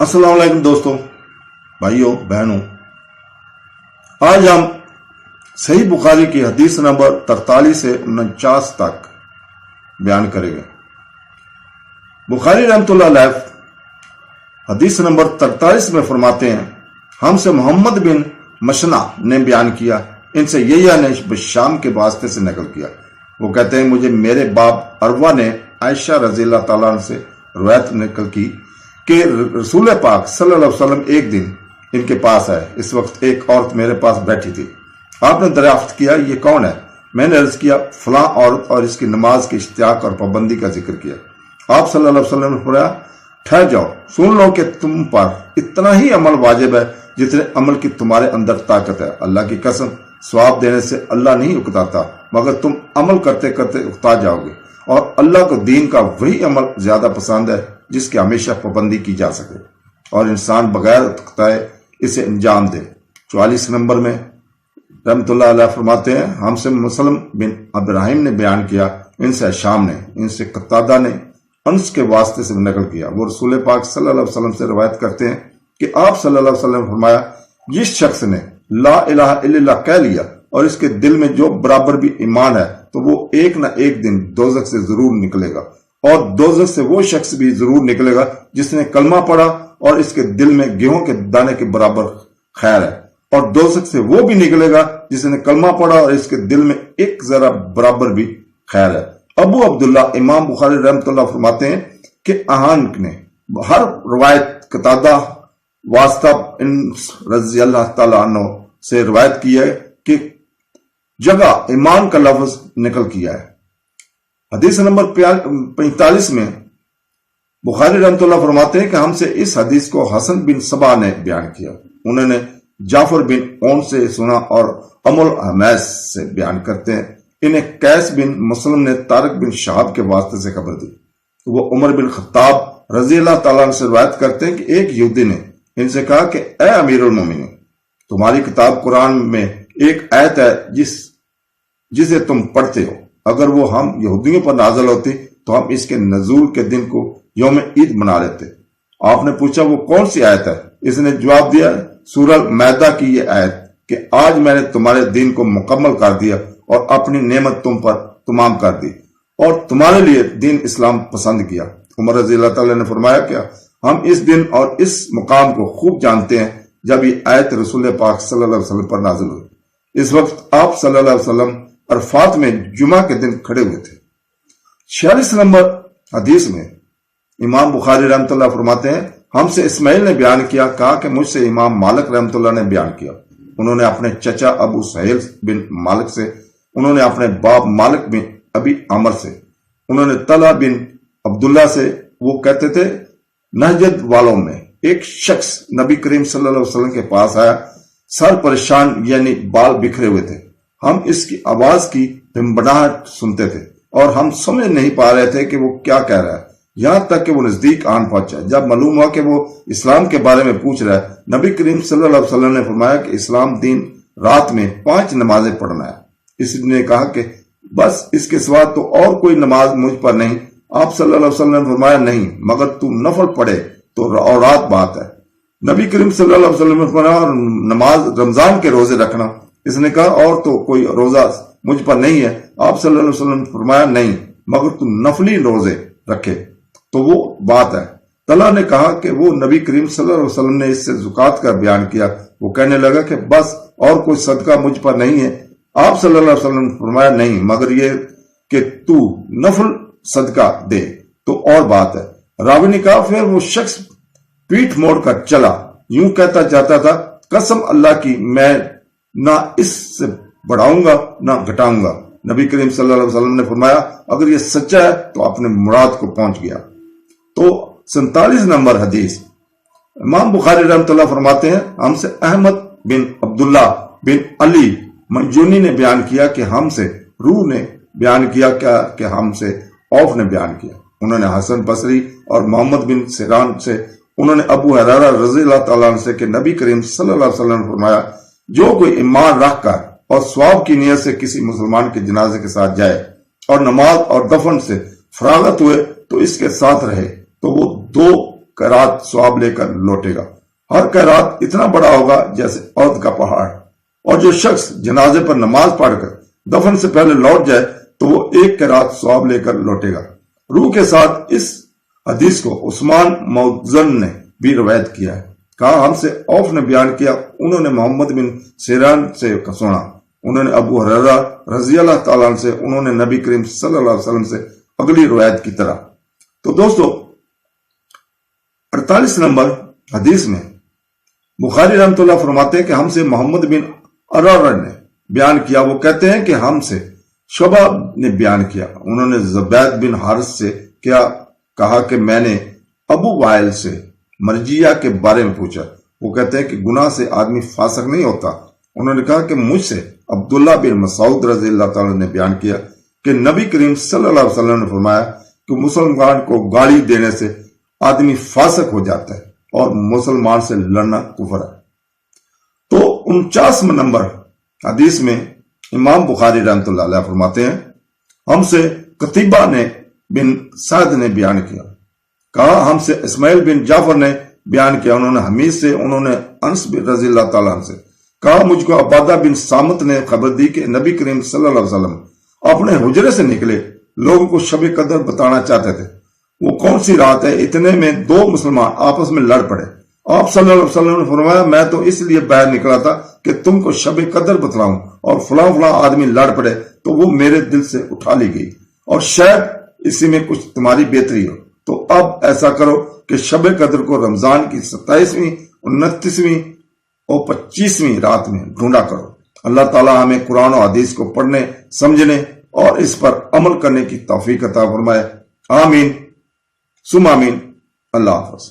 अस्सलाम वालेकुम दोस्तों, भाइयों बहनों। आज हम सही बुखारी की हदीस नंबर 43 से 49 तक बयान करेंगे। बुखारी रहमतुल्लाह अलैह हदीस नंबर 43 में फरमाते हैं, हमसे मोहम्मद बिन मशना ने बयान किया, इनसे यहिया ने शाम के वास्ते से नकल किया। वो कहते हैं, मुझे मेरे बाप अरवा ने आयशा रज़ियल्लाहु ताला अन्हा से रवायत नकल की कि रसूल पाक सल्लल्लाहु अलैहि वसल्लम एक दिन इनके पास आए। इस वक्त एक औरत मेरे पास बैठी थी। आपने दरियाफ्त किया, ये कौन है? मैंने अर्ज किया, फलां औरत, और इसकी नमाज की इश्तियाक और पाबंदी का जिक्र किया। आप सल्लल्लाहु अलैहि वसल्लम ने फरमाया, ठहर जाओ, सुन लो कि तुम पर इतना ही अमल वाजिब है जितने अमल की तुम्हारे अंदर ताकत है। अल्लाह की कसम, सवाब देने से अल्लाह नहीं उकताता, मगर तुम अमल करते करते उकता जाओगे। और अल्लाह को दीन का वही अमल ज्यादा पसंद है जिसकी हमेशा पाबंदी की जा सके और इंसान बगैर उकताए इसे अंजाम दे। 44 नंबर में रहमतुल्लाह अलैह फरमाते हैं, हमसे मुसलम बिन इब्राहिम ने बयान किया, इनसे शाम ने, इनसे कतादा ने अंस के वास्ते से नकल किया। वो रसूल पाक सल्लल्लाहु अलैहि वसल्लम से रवायत करते हैं कि आप सल्लल्लाहु अलैहि वसल्लम ने फरमाया, जिस शख्स ने ला इलाहा इल्लल्लाह कह लिया और इसके दिल में जो बराबर भी ईमान है, तो वो एक न एक दिन दोज़ख से जरूर निकलेगा। और दोज़ख से वो शख्स भी जरूर निकलेगा जिसने कलमा पढ़ा और इसके दिल में गेहूं के दाने के बराबर खैर है। और दोज़ख से वो भी निकलेगा जिसने कलमा पढ़ा और इसके दिल में एक जरा बराबर भी खैर है। अबू अब्दुल्ला इमाम बुखारी रहमतुल्लाह फरमाते हैं कि अहान ने हर रवायत कतादा वास्ता इन रज़ियल्लाहु ताला अन्हु से रवायत की है कि जगह ईमान का लफ्ज निकल किया है। हदीस नंबर 45 में बुखारी रहमतुल्लाह फरमाते हैं कि हमसे इस हदीस को हसन बिन सबा ने बयान किया। उन्होंने जाफर बिन ओन से सुना और अमुल हमैस से बयान करते हैं। इन्हें कैस बिन मुस्लिम ने तारिक बिन शहाब के वास्ते से खबर दी। वो उमर बिन खत्ताब रज़ियल्लाहु ताला अन्हु से रवायत करते हैं कि एक यहूदी ने इनसे कहा कि ए अमीरुल मोमिनीन, तुम्हारी किताब कुरान में एक आयत है जिसे तुम पढ़ते हो। अगर वो हम यहूदियों पर नाज़िल होती तो हम इसके नज़ूल के दिन को यौम ईद मना लेते। आपने पूछा, वो कौन सी आयत है? इसने जवाब दिया, सूरह मैदा की ये आयत कि आज मैंने तुम्हारे दीन को मुकम्मल कर दिया और अपनी नेमत तुम पर तमाम कर दी और तुम्हारे लिए दीन इस्लाम पसंद किया। उमर रज़ियल्लाहु ताला ने फरमाया, क्या हम इस दिन और इस मुकाम को खूब जानते हैं जब ये आयत रसूल पाक सल्लल्लाहु अलैहि वसल्लम पर नाज़िल हुई। इस वक्त आप सल्लल्लाहु अलैहि वसल्लम अरफात में जुमा के दिन खड़े हुए थे। 46 नंबर हदीस में इमाम बुखारी रहमतुल्लाह फरमाते हैं, हमसे इस्माइल ने बयान किया, कहा कि मुझसे इमाम मालिक रहमतुल्लाह ने बयान किया। उन्होंने अपने चचा अबू सहेल बिन मालिक से, उन्होंने अपने बाप मालिक बिन अबी अमर से, उन्होंने तला बिन अब्दुल्ला से। वो कहते थे, नहजद वालों में एक शख्स नबी करीम सल्लल्लाहु अलैहि वसल्लम के पास आया, सर परेशान यानी बाल बिखरे हुए थे। हम इसकी आवाज की भिनभिनाहट सुनते थे और हम समझ नहीं पा रहे थे कि वो क्या कह रहा है, यहां तक कि वो नजदीक आन पहुंचा। जब मालूम हुआ कि वो इस्लाम के बारे में पूछ रहा है, नबी करीम सल्लल्लाहु अलैहि वसल्लम ने फरमाया कि इस्लाम दीन रात में 5 नमाजें पढ़ना है। इसने कहा कि बस इसके सिवा तो और कोई नमाज मुझ पर नहीं। आप सल्लल्लाहु अलैहि वसल्लम ने फरमाया, नहीं, मगर तू नफल पढ़े तो और रात बात है। नबी करीम सल्लल्लाहु अलैहि वसल्लम ने फरमाया, नमाज रमजान के रोजे रखना। इसने कहा, और तो कोई रोजा मुझ पर नहीं है। आप सल्लल्लाहु अलैहि वसल्लम ने फरमाया, नहीं, मगर तू नफली रोजे रखे तो वो बात है। तला ने कहा कि वो नबी करीम सल्लल्लाहु अलैहि वसल्लम ने इससे ज़कात का बयान किया। वो कहने लगा कि बस और कोई सदका मुझ पर नहीं है। आप सल्लल्लाहु अलैहि वसल्लम ने फरमाया, नहीं, मगर ये कि तू नफल सदका दे तो और बात है। रावी ने कहा, फिर वो शख्स पीठ मोड़ कर चला, यूं कहता जाता था, कसम अल्लाह की, मैं ना इससे बढ़ाऊंगा ना घटाऊंगा। नबी करीम सल्लल्लाहु अलैहि वसल्लम ने फरमाया, अगर ये सच्चा है तो अपने मुराद को पहुंच गया। तो 47 नंबर हदीस इमाम बुखारी रहमतुल्लाह फरमाते हैं, हमसे अहमद बिन अब्दुल्ला बिन अली मंजूनी ने बयान किया कि हमसे रूह ने बयान किया, क्या कि हमसे औफ ने बयान किया। उन्होंने हसन बसरी और मोहम्मद बिन सिरान से, उन्होंने अबू हुरैरा रज़ियल्लाहु ताला अन्हु से कि नबी करीम सल्लल्लाहु अलैहि वसल्लम ने फरमाया, जो कोई ईमान रखकर और सवाब की नियत से किसी मुसलमान के जनाजे के साथ जाए और नमाज और दफन से फरागत हुए तो इसके साथ रहे, तो वो 2 قیرات ثواب لے کر لوٹے گا۔ ہر قیرات اتنا بڑا ہوگا جیسے عہد کا پہاڑ، اور جو شخص جنازے پر نماز پڑھ کر دفن سے پہلے لوٹ جائے تو وہ 1 قیرات ثواب لے کر لوٹے گا۔ روح کے ساتھ اس حدیث کو عثمان موزن نے بھی روایت کیا ہے۔ کہا ہم سے اوف نے بیان کیا، انہوں نے محمد بن سیران سے سنا، انہوں نے ابو ہریرہ رضی اللہ تعالیٰ عنہ سے، انہوں نے نبی کریم صلی اللہ علیہ وسلم سے اگلی روایت کی طرح۔ تو دوستو 48 نمبر حدیث میں بخاری رحمۃ اللہ فرماتے ہیں کہ ہم سے محمد بن ارر نے بیان کیا، وہ کہتے ہیں کہ ہم سے شعبہ نے بیان کیا، انہوں نے زبید بن حارث سے کیا کہا کہ میں نے ابو وائل سے مرجیہ کے بارے میں پوچھا، وہ کہتے ہیں کہ گناہ سے آدمی فاسق نہیں ہوتا۔ انہوں نے کہا کہ مجھ سے عبداللہ بن مسعود رضی اللہ تعالیٰ نے بیان کیا کہ نبی کریم صلی اللہ علیہ وسلم نے فرمایا کہ مسلمان کو گالی دینے سے آدمی فاسق ہو جاتا ہے اور مسلمان سے لڑنا کفر ہے۔ تو 49 نمبر حدیث میں امام بخاری رحمۃ اللہ علیہ فرماتے ہیں ہم سے قتیبہ نے بن سعد نے بیان کیا، کہا ہم سے اسماعیل بن جعفر نے بیان کیا، انہوں نے حمید سے، انہوں نے انس بن رضی اللہ تعالیٰ عنہ سے کہا مجھ کو عبادہ بن سامت نے خبر دی کہ نبی کریم صلی اللہ علیہ وسلم اپنے حجرے سے نکلے، لوگوں کو شب قدر بتانا چاہتے تھے، وہ کون سی رات ہے، اتنے میں 2 مسلمان آپس میں لڑ پڑے۔ آپ صلی اللہ علیہ وسلم نے فرمایا میں تو اس لیے باہر نکلا تھا کہ تم کو شب قدر بتلاؤں، اور فلاں فلاں آدمی لڑ پڑے تو وہ میرے دل سے اٹھا لی گئی، اور شاید اسی میں کچھ تمہاری بہتری ہو، تو اب ایسا کرو کہ شب قدر کو رمضان کی 27ویں 29ویں اور 25ویں رات میں ڈھونڈا کرو۔ اللہ تعالیٰ ہمیں قرآن و حدیث کو پڑھنے، سمجھنے اور اس پر عمل کرنے کی توفیق عطا فرمائے، آمین ثم آمین۔ اللہ حافظ۔